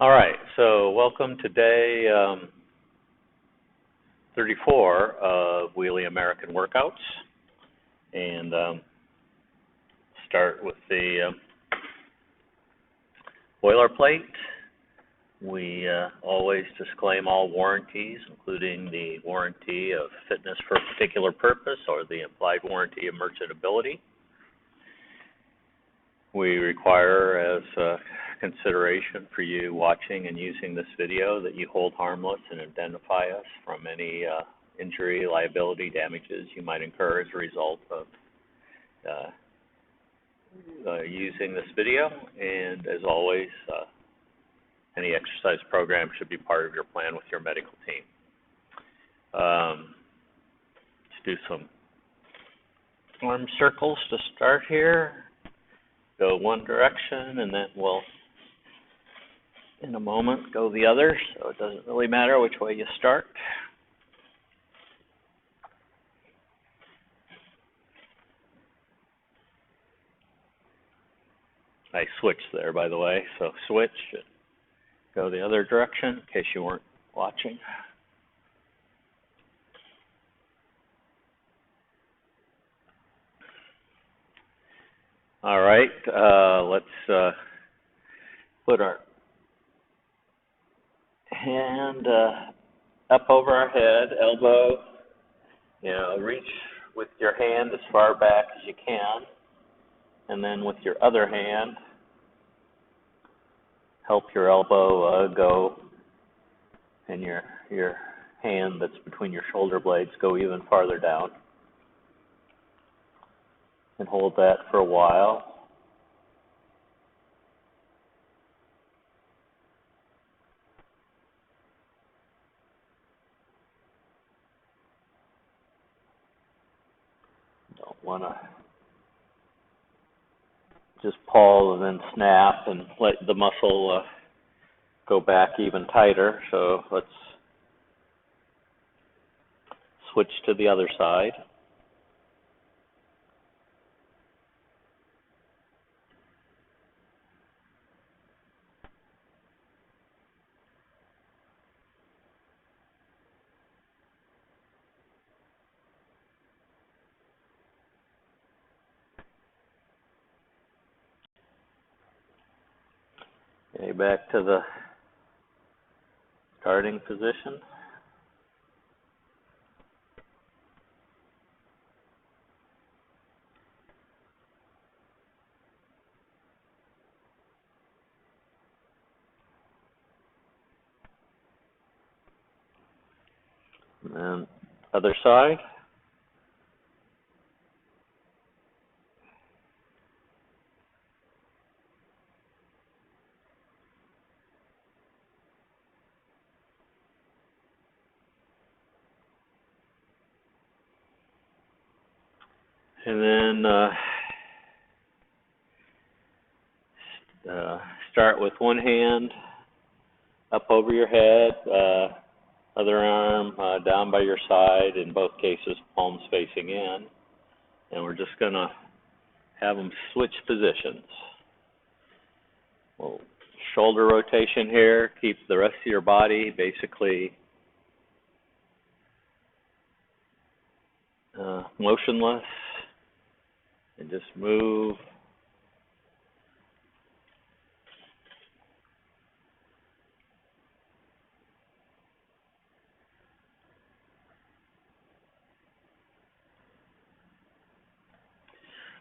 All right, so welcome to day 34 of Wheelie-American workouts, and start with the boilerplate. We always disclaim all warranties, including the warranty of fitness for a particular purpose or the implied warranty of merchantability. We require, as a consideration for you watching and using this video, that you hold harmless and identify us from any injury, liability, damages you might incur as a result of using this video. And as always, any exercise program should be part of your plan with your medical team. Let's do some arm circles to start here. Go one direction, and then we'll, in a moment, go the other, so it doesn't really matter which way you start. I switched there, by the way, so switch, go the other direction, in case you weren't watching. All right, let's put our hand up over our head, elbow, reach with your hand as far back as you can, and then with your other hand, help your elbow go, and your hand that's between your shoulder blades go even farther down. And hold that for a while. Don't want to just pause and then snap and let the muscle go back even tighter. So let's switch to the other side. Okay, back to the starting position. And then other side. And then start with one hand up over your head, other arm down by your side, in both cases palms facing in. And we're just going to have them switch positions. Well, shoulder rotation here, keep the rest of your body basically motionless, and just move.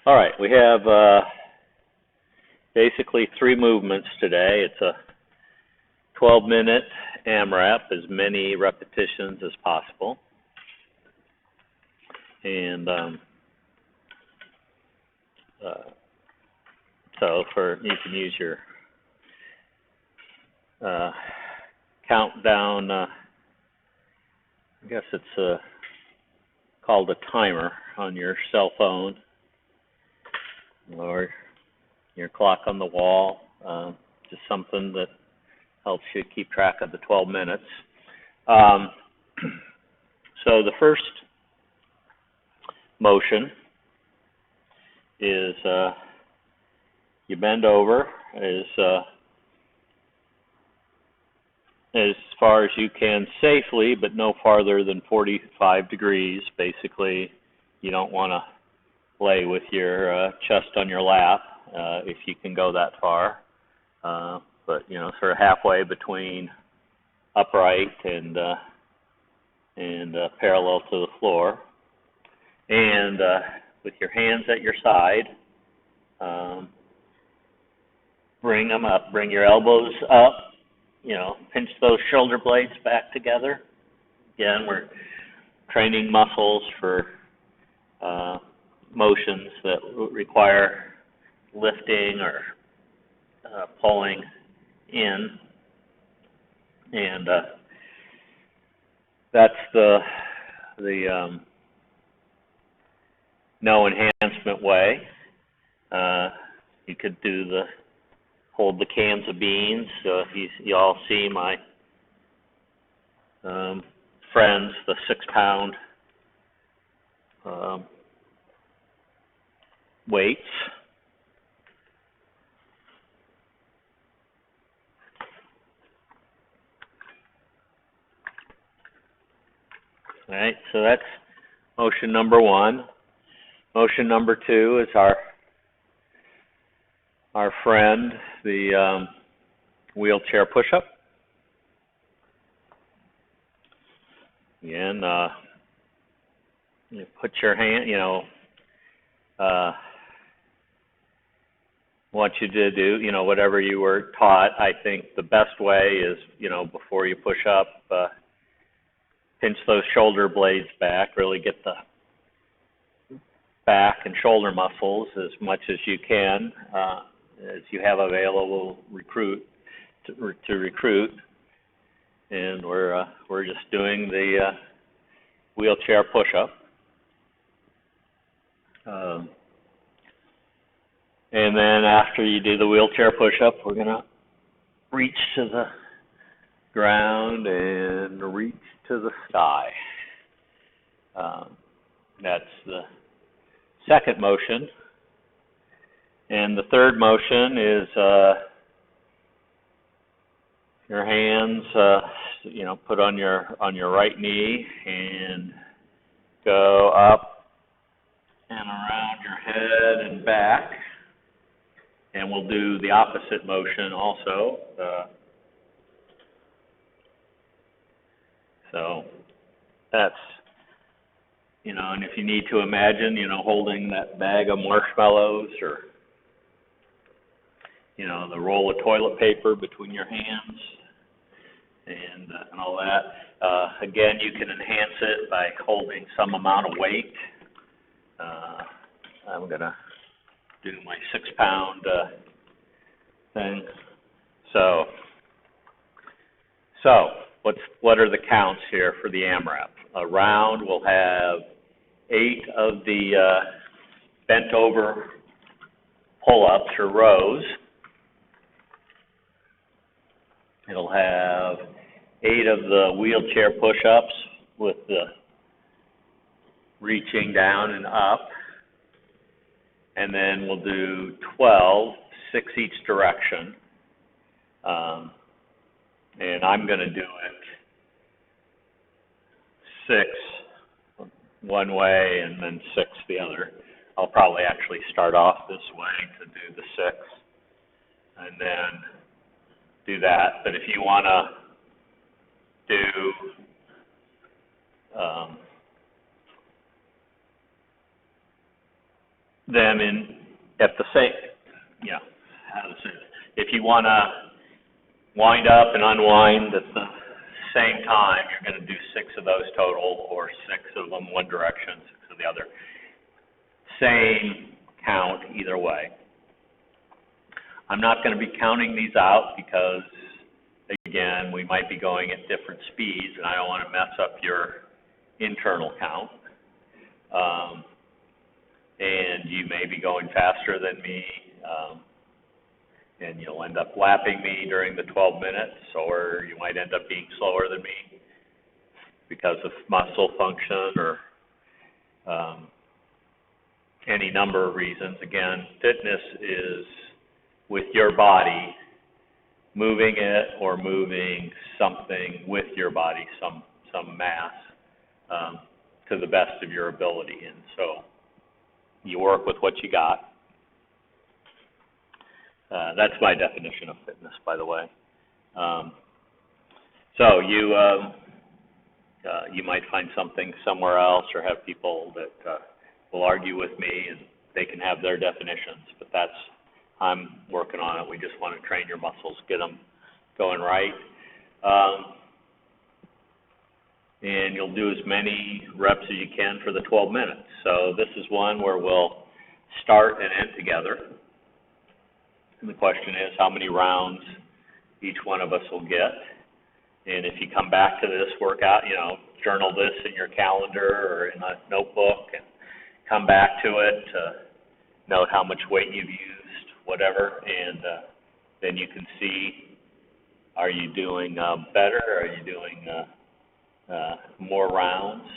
All right, we have basically 3 movements today. It's a 12-minute AMRAP, as many repetitions as possible. And so you can use your countdown, I guess it's called a timer on your cell phone or your clock on the wall, just something that helps you keep track of the 12 minutes. So the first motion is you bend over, is as far as you can safely, but no farther than 45 degrees. Basically, you don't want to lay with your chest on your lap if you can go that far. But, you know, sort of halfway between upright and parallel to the floor. And with your hands at your side, bring them up, bring your elbows up, you know, pinch those shoulder blades back together. Again, we're training muscles for motions that require lifting or pulling in, and that's the no enhancement way. You could do the hold the cans of beans. So if you all see my friends, the 6-pound weights. All right, so that's motion number 1. Motion number 2 is our friend, the wheelchair push-up. Again, you put your hand, you know, want you to do, you know, whatever you were taught. I think the best way is, you know, before you push up, pinch those shoulder blades back, really get the back and shoulder muscles as much as you can, as you have available to recruit. And we're just doing the wheelchair push-up. And then after you do the wheelchair push-up, we're going to reach to the ground and reach to the sky. That's the second motion. And the third motion is your hands, you know, put on your right knee and go up and around your head and back. And we'll do the opposite motion also. So that's, you know, and if you need to imagine, you know, holding that bag of marshmallows or, you know, the roll of toilet paper between your hands and all that. Again, you can enhance it by holding some amount of weight. I'm going to do my 6-pound thing. So what are the counts here for the AMRAP? A round will have 8 of the bent over pull-ups or rows. It'll have 8 of the wheelchair push-ups with the reaching down and up. And then we'll do 12, 6 each direction. And I'm going to do it 6 one way and then 6 the other. I'll probably actually start off this way to do the 6 and then do that. But if you want to do them at the same, yeah, how to say it. If you want to wind up and unwind at the same time, you're going to do 6 of those total, or 6 of them one direction, 6 of the other. Same count either way. I'm not going to be counting these out because, again, we might be going at different speeds, and I don't want to mess up your internal count. And you may be going faster than me, and you'll end up lapping me during the 12 minutes, or you might end up being slower than me because of muscle function or any number of reasons. Again, fitness is with your body moving it or moving something with your body, some mass, to the best of your ability. And so you work with what you got. That's my definition of fitness, by the way. So you might find something somewhere else, or have people that will argue with me, and they can have their definitions. But I'm working on it. We just want to train your muscles, get them going right. And you'll do as many reps as you can for the 12 minutes. So this is one where we'll start and end together. And the question is how many rounds each one of us will get. And if you come back to this workout, journal this in your calendar or in a notebook and come back to it, note how much weight you've used, whatever, and then you can see, are you doing better? Are you doing more rounds?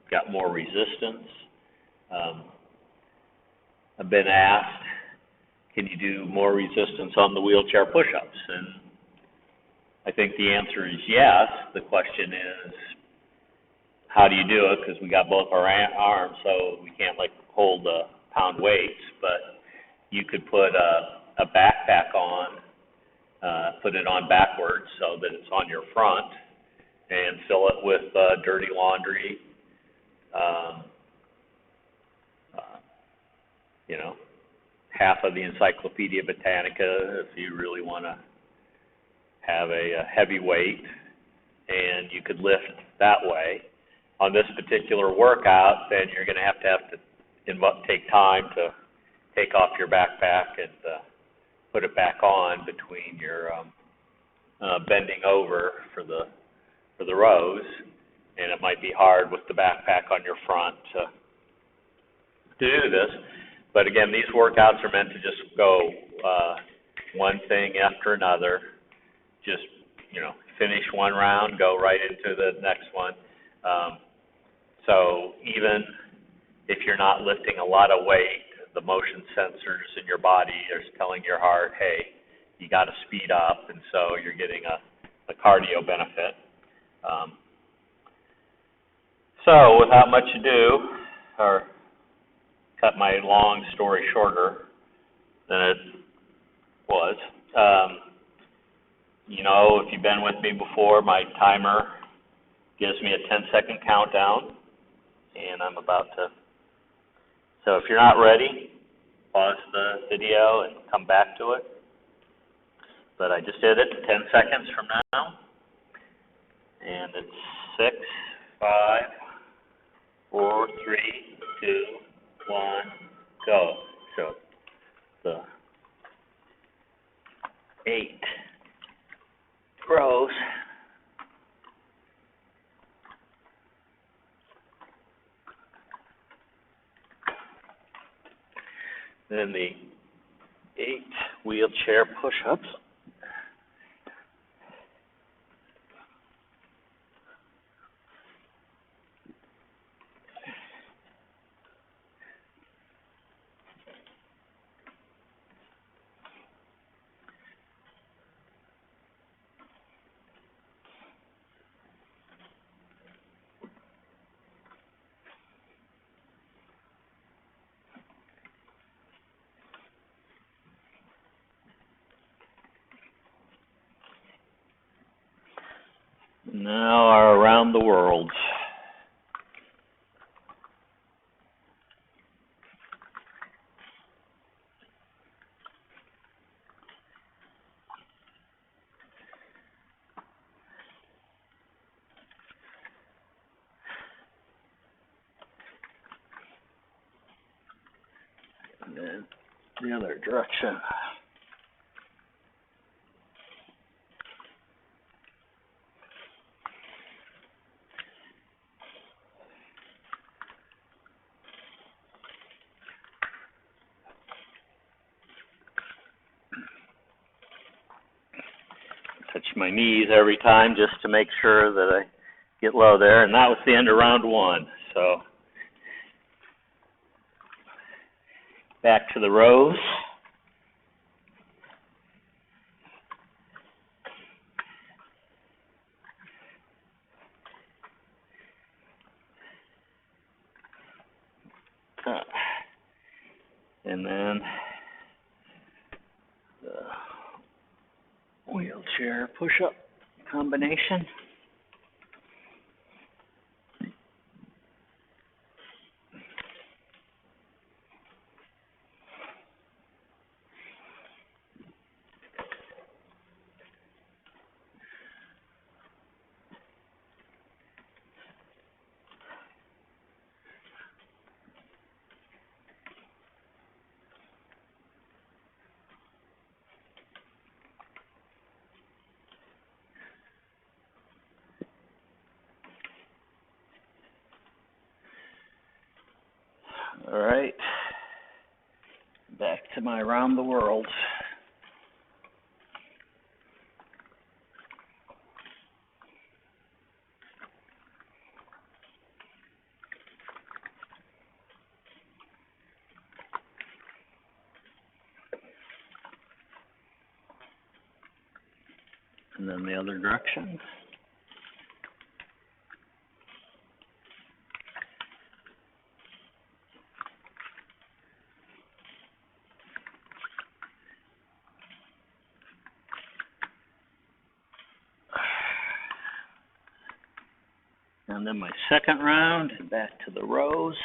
Got more resistance? I've been asked, can you do more resistance on the wheelchair push-ups? And I think the answer is yes. The question is, how do you do it? Because we got both our arms, so we can't hold pound weights. But you could put a backpack on, put it on backwards so that it's on your front, and fill it with dirty laundry. Half of the Encyclopedia Britannica if you really want to have a heavy weight, and you could lift that way. On this particular workout, then you're going to have to take time to take off your backpack and put it back on between your bending over for the rows, and it might be hard with the backpack on your front to do this. But again, these workouts are meant to just go one thing after another. Just, finish one round, go right into the next one. So even if you're not lifting a lot of weight, the motion sensors in your body are telling your heart, hey, you got to speed up, and so you're getting a cardio benefit. So without much ado, or cut my long story shorter than it was, if you've been with me before, my timer gives me a 10-second countdown, and I'm about to. So if you're not ready, pause the video and come back to it. But I just did it 10 seconds from now, and it's 6, 5, 4, 3, 2, 1, go. So the 8 rows. Then the 8 wheelchair push-ups. Now our around the world. And then the other direction. Touch my knees every time just to make sure that I get low there. And that was the end of round 1. So back to the rows. And then the wheelchair push-up combination. All right, back to my around the world. And then the other direction. And then my second round, back to the rows.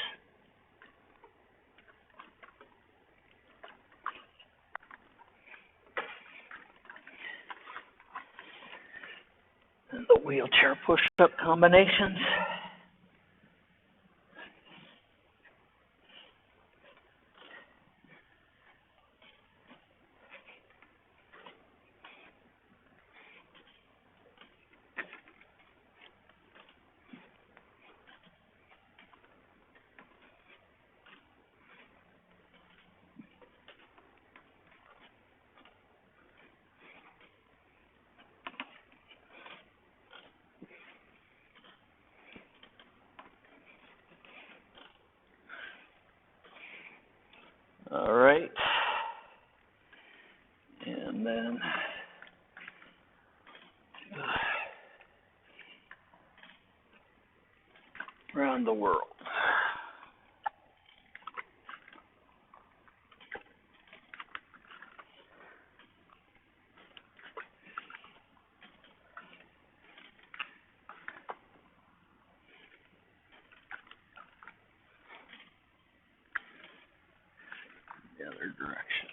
And the wheelchair push-up combinations. All right, and then around the world. The other direction.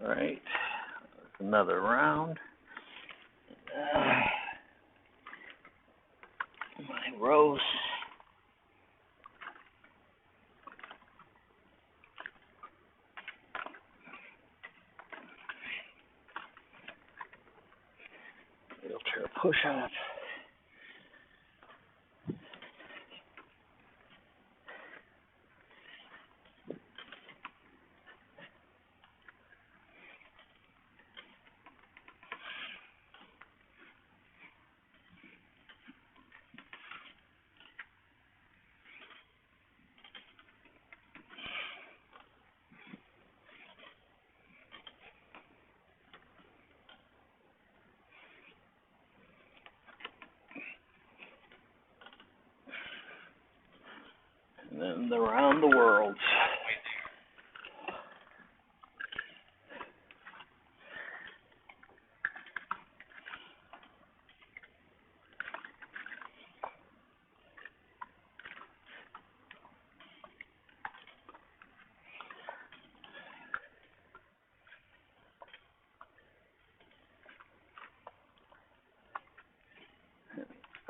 All right, another round. My rows. Wheelchair push-up. And then around the world.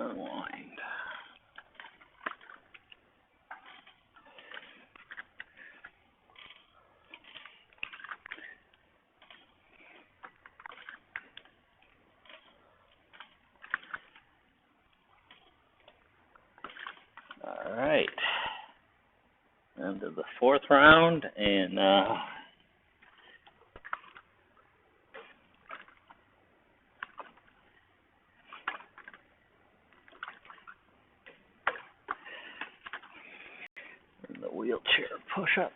Unwind. All right. Into the fourth round, and the wheelchair wheelchair push-ups.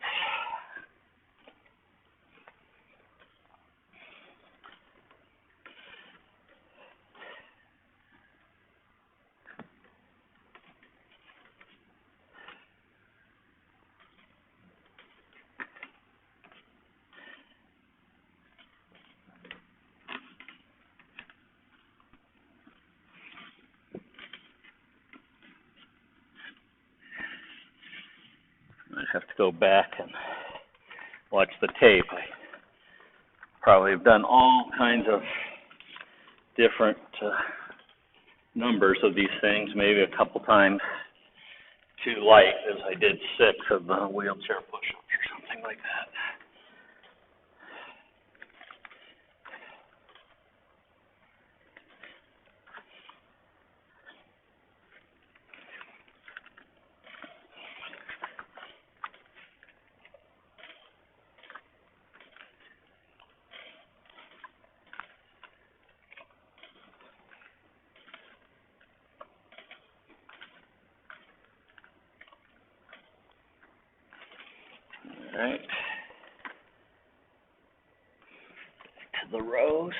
I have to go back and watch the tape. I probably have done all kinds of different numbers of these things, maybe a couple times too light, as I did 6 of the wheelchair push-ups or something like that. All right, back to the rows.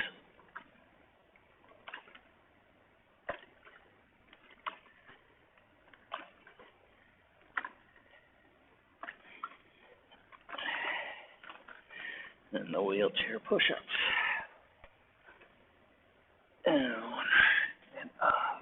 And the wheelchair push-ups. Down and up.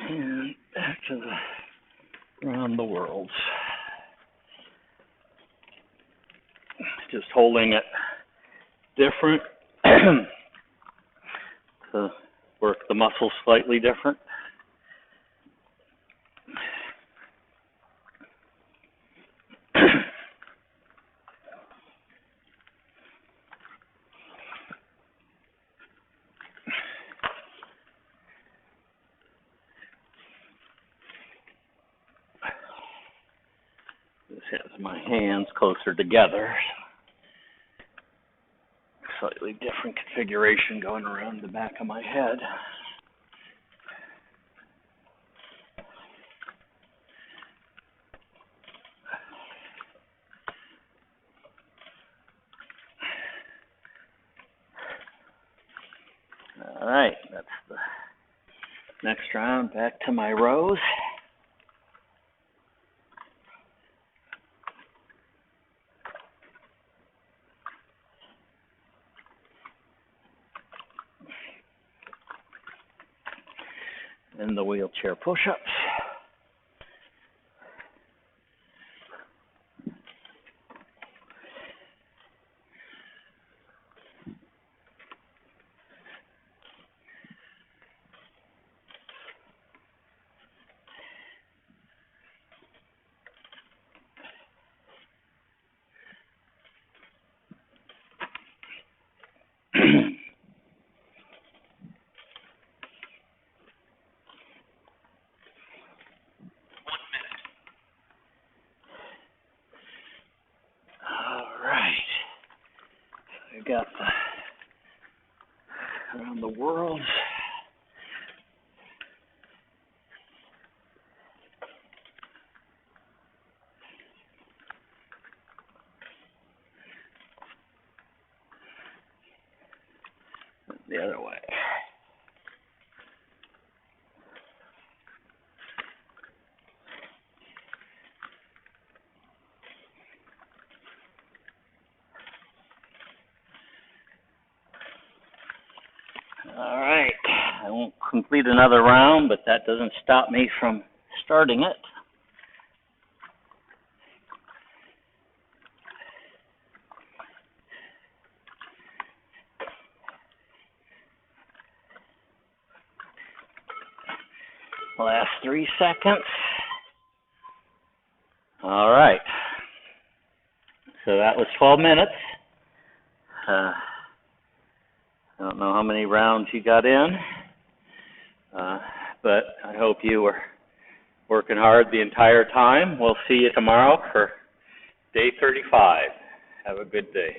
And back to the around the world. Just holding it different to work the muscles slightly different. This has my hands closer together. Slightly different configuration going around the back of my head. All right, that's the next round. Back to my rows. And the wheelchair push-ups. I got the around the world. The other way. All right, I won't complete another round, but that doesn't stop me from starting it. Last 3 seconds. All right. So that was 12 minutes. I don't know how many rounds you got in, but I hope you were working hard the entire time. We'll see you tomorrow for day 35. Have a good day.